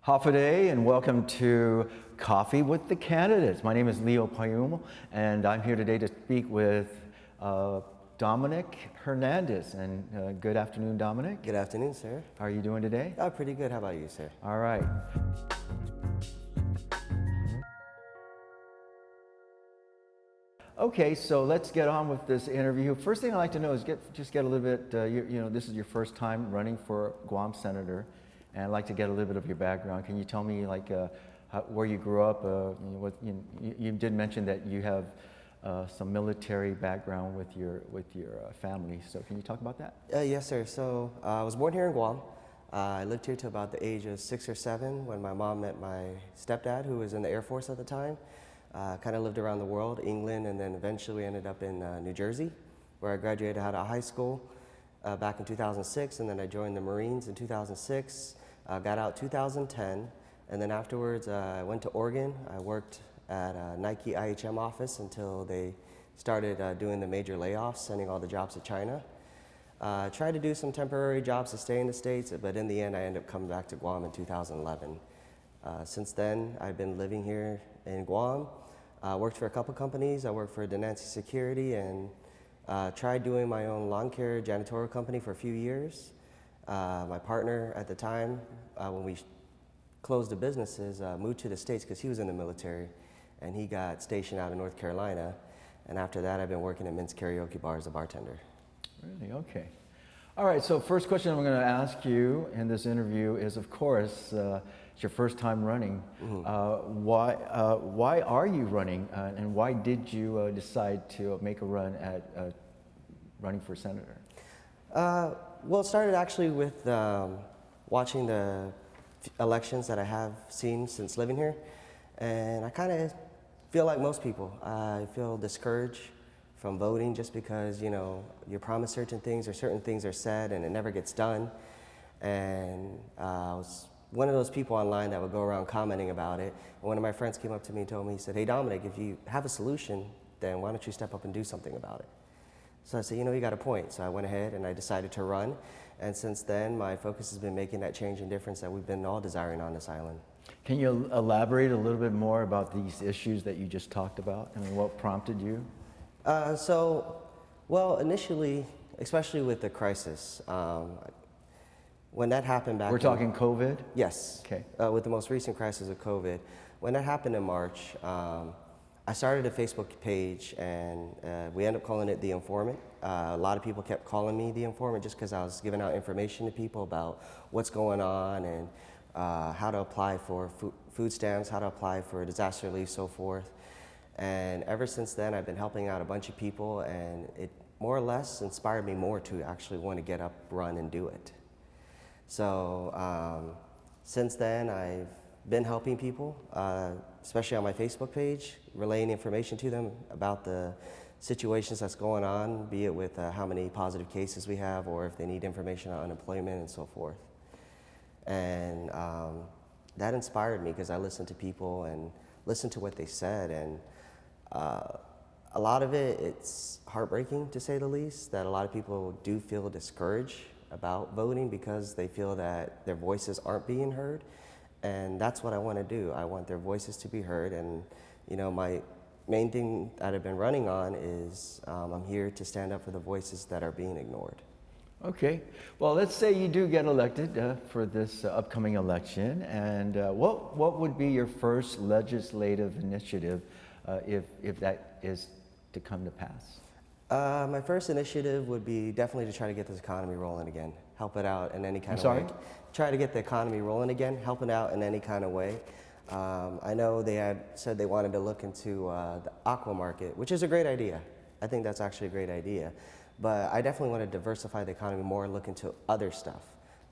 Hafa and welcome to Coffee with the Candidates. My name is Leo Payumo, and I'm here today to speak with Dominic Hernandez. And good afternoon, Dominic. Good afternoon, sir. How are you doing today? Oh, pretty good. How about you, sir? All right. Okay, so let's get on with this interview. First thing I'd like to know is get a little bit, this is your first time running for Guam Senator, and I'd like to get a little bit of your background. Can you tell me where you grew up? You did mention that you have some military background with your family, so can you talk about that? Yes, sir. So I was born here in Guam. I lived here till about the age of 6 or 7 when my mom met my stepdad, who was in the Air Force at the time. Kind of lived around the world, England, and then eventually ended up in New Jersey, where I graduated out of high school back in 2006, and then I joined the Marines in 2006, got out 2010, and then afterwards I went to Oregon. I worked at a Nike IHM office until they started doing the major layoffs, sending all the jobs to China. Tried to do some temporary jobs to stay in the States, but in the end I ended up coming back to Guam in 2011. Since then, I've been living here in Guam. Worked for a couple companies. I worked for Hernandez Security and tried doing my own lawn care janitorial company for a few years. My partner at the time, when we closed the businesses, moved to the States because he was in the military, and he got stationed out in North Carolina. And after that, I've been working at Min's Karaoke Bar as a bartender. Really? Okay. All right, so first question I'm going to ask you in this interview is, of course, it's your first time running. Mm-hmm. Why are you running, and why did you decide to make a run at running for senator? Well, it started actually with watching the elections that I have seen since living here, and I kind of feel like most people. I feel discouraged from voting just because, you're promised certain things or certain things are said and it never gets done. And I was one of those people online that would go around commenting about it. And one of my friends came up to me and told me, he said, "Hey Dominic, if you have a solution, then why don't you step up and do something about it?" So I said, you got a point. So I went ahead and I decided to run. And since then, my focus has been making that change and difference that we've been all desiring on this island. Can you elaborate a little bit more about these issues that you just talked about? I mean, what prompted you? Well, initially, especially with the crisis, when that happened back We're talking COVID? Yes. Okay. With the most recent crisis of COVID, when that happened in March, I started a Facebook page, and we ended up calling it The Informant. A lot of people kept calling me The Informant just because I was giving out information to people about what's going on and how to apply for food stamps, how to apply for disaster relief, so forth. And ever since then, I've been helping out a bunch of people, and it more or less inspired me more to actually want to get up, run, and do it. So since then, I've been helping people, especially on my Facebook page, relaying information to them about the situations that's going on, be it with how many positive cases we have or if they need information on unemployment and so forth. And that inspired me because I listened to people and listened to what they said, and a lot of it's heartbreaking, to say the least, that a lot of people do feel discouraged about voting because they feel that their voices aren't being heard. And that's what I want to do. I want their voices to be heard. And my main thing that I've been running on is I'm here to stand up for the voices that are being ignored. Okay. Well, let's say you do get elected for this upcoming election, and what would be your first legislative initiative if that is to come to pass? My first initiative would be definitely to try to get this economy rolling again, help it out in any kind of way. Try to get the economy rolling again, help it out in any kind of way. I know they had said they wanted to look into the aqua market, which is a great idea. I think that's actually a great idea. But I definitely want to diversify the economy more and look into other stuff,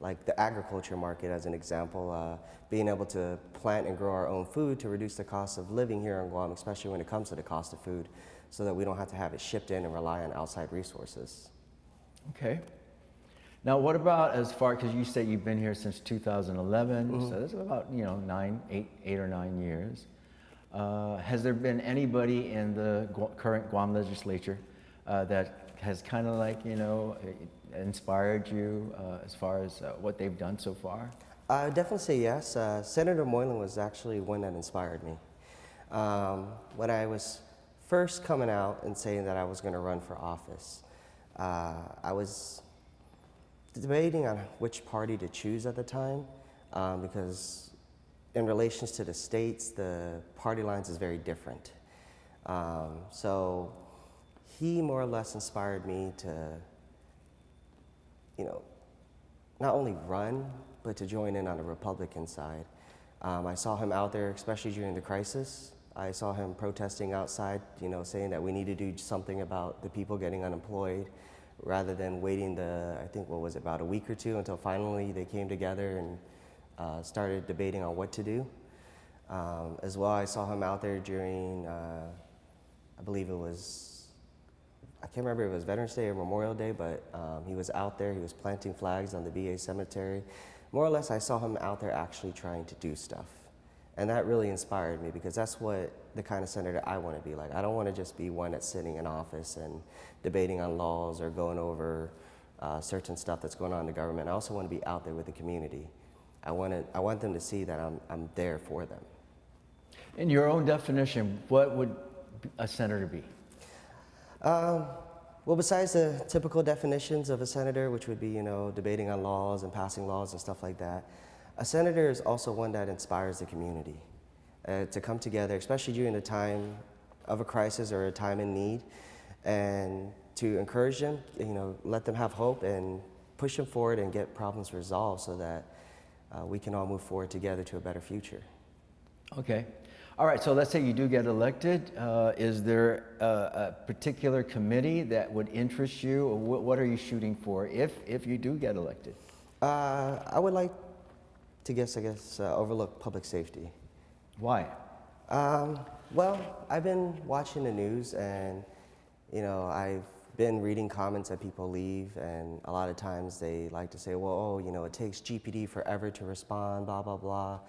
like the agriculture market as an example, being able to plant and grow our own food to reduce the cost of living here in Guam, especially when it comes to the cost of food, so that we don't have to have it shipped in and rely on outside resources. Okay. Now, what about as far, because you say you've been here since 2011, mm-hmm. So that's about 8 or 9 years. Has there been anybody in the current Guam legislature that has kind of inspired you as far as what they've done so far? I would definitely say yes. Senator Moylan was actually one that inspired me. When I was first coming out and saying that I was going to run for office, I was debating on which party to choose at the time, because in relations to the states, the party lines is very different. So he more or less inspired me to, not only run, but to join in on the Republican side. I saw him out there, especially during the crisis. I saw him protesting outside, saying that we need to do something about the people getting unemployed, rather than waiting about a week or two until finally they came together and started debating on what to do. As well, I saw him out there during, I can't remember if it was Veterans Day or Memorial Day, but he was out there, he was planting flags on the VA cemetery. More or less, I saw him out there actually trying to do stuff. And that really inspired me, because that's what the kind of senator I want to be like. I don't want to just be one that's sitting in office and debating on laws or going over certain stuff that's going on in the government. I also want to be out there with the community. I want them to see that I'm there for them. In your own definition, what would a senator be? Well, besides the typical definitions of a senator, which would be, debating on laws and passing laws and stuff like that, a senator is also one that inspires the community to come together, especially during a time of a crisis or a time in need, and to encourage them, let them have hope and push them forward and get problems resolved so that we can all move forward together to a better future. Okay. All right, so let's say you do get elected. Is there a particular committee that would interest you? Or what are you shooting for if you do get elected? I would like to overlook public safety. Why? Well, I've been watching the news, and I've been reading comments that people leave, and a lot of times they like to say, well, it takes GPD forever to respond, blah, blah, blah.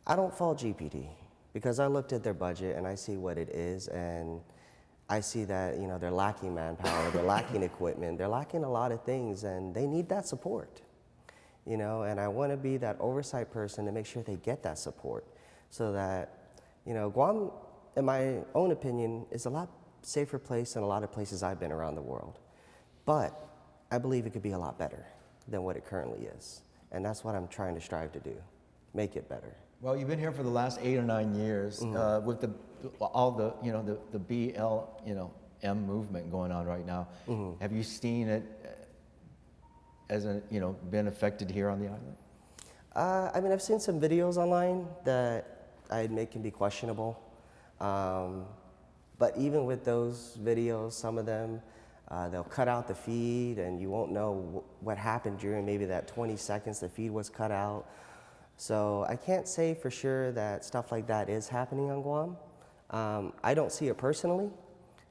I don't fault GPD, because I looked at their budget and I see what it is, and I see that they're lacking manpower, they're lacking equipment, they're lacking a lot of things, and they need that support. And I want to be that oversight person to make sure they get that support, so that Guam, in my own opinion, is a lot safer place than a lot of places I've been around the world. But I believe it could be a lot better than what it currently is, and that's what I'm trying to strive to do, make it better. Well, you've been here for the last 8 or 9 years with all the BLM movement going on right now. Mm-hmm. Have you seen it as been affected here on the island? I've seen some videos online that I admit can be questionable. But even with those videos, some of them, they'll cut out the feed, and you won't know what happened during maybe that 20 seconds the feed was cut out. So I can't say for sure that stuff like that is happening on Guam. I don't see it personally.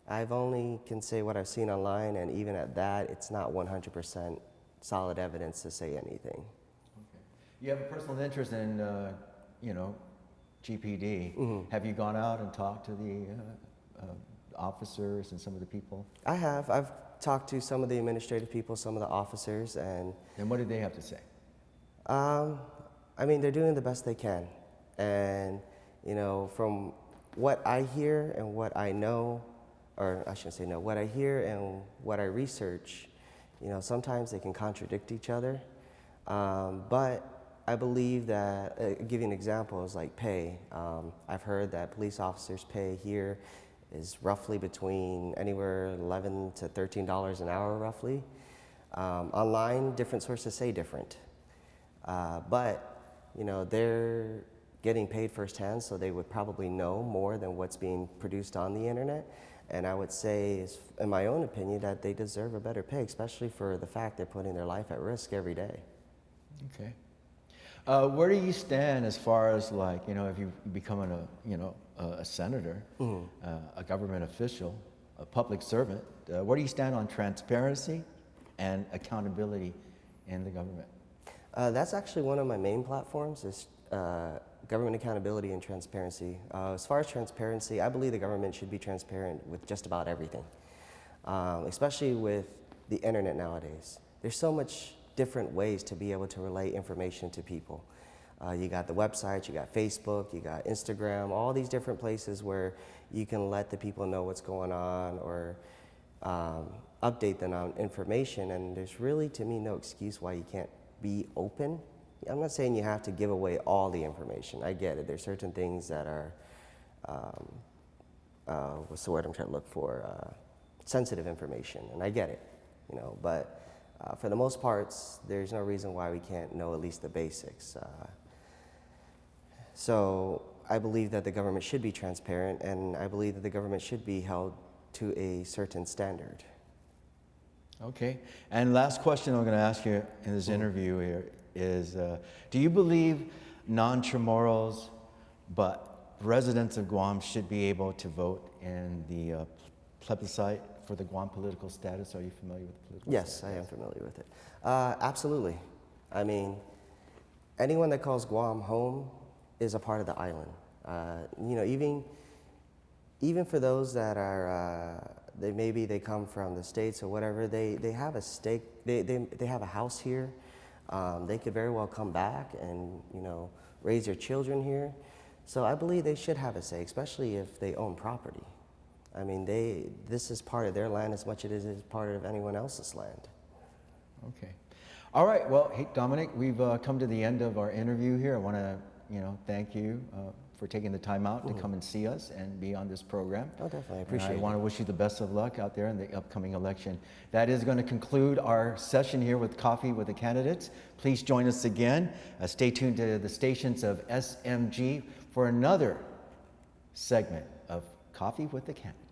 I've only can say what I've seen online, and even at that, it's not 100% solid evidence to say anything. Okay. You have a personal interest in, GPD. Mm-hmm. Have you gone out and talked to the officers and some of the people? I have. I've talked to some of the administrative people, some of the officers, and what did they have to say? They're doing the best they can. And, from what I hear and what I know, or I shouldn't say no, what I hear and what I research, sometimes they can contradict each other. But I believe that, I'll give you an example, is like pay. I've heard that police officers' pay here is roughly between anywhere $11 to $13 an hour, roughly. Online, different sources say different. But they're getting paid firsthand, so they would probably know more than what's being produced on the internet. And I would say, in my own opinion, that they deserve a better pay, especially for the fact they're putting their life at risk every day. Okay. Where do you stand as far as if you become a senator, mm-hmm. A government official, a public servant, where do you stand on transparency and accountability in the government? That's actually one of my main platforms, is government accountability and transparency. As far as transparency, I believe the government should be transparent with just about everything, especially with the internet nowadays. There's so much different ways to be able to relay information to people. You got the website, you got Facebook, you got Instagram, all these different places where you can let the people know what's going on or update them on information. And there's really, to me, no excuse why you can't be open. I'm not saying you have to give away all the information. I get it. There's certain things that are, what's the word I'm trying to look for? Sensitive information, and I get it, you know. But for the most parts, there's no reason why we can't know at least the basics. So I believe that the government should be transparent, and I believe that the government should be held to a certain standard. Okay. And last question I'm going to ask you in this interview here is, do you believe non-Chamorros, but residents of Guam should be able to vote in the plebiscite for the Guam political status? Are you familiar with the political status? Yes, I am familiar with it. Absolutely. I mean, anyone that calls Guam home is a part of the island. You know, even for those that are, maybe they come from the States or whatever, they have a stake, they have a house here. They could very well come back and, you know, raise their children here. So I believe they should have a say, especially if they own property. I mean, this is part of their land as much as it is part of anyone else's land. Okay. All right. Well, hey, Dominic, we've come to the end of our interview here. I want to, you know, thank you for taking the time out to come and see us and be on this program. Oh, definitely. I appreciate it. I want to wish you the best of luck out there in the upcoming election. That is going to conclude our session here with Coffee with the Candidates. Please join us again. Stay tuned to the stations of SMG for another segment of Coffee with the Candidates.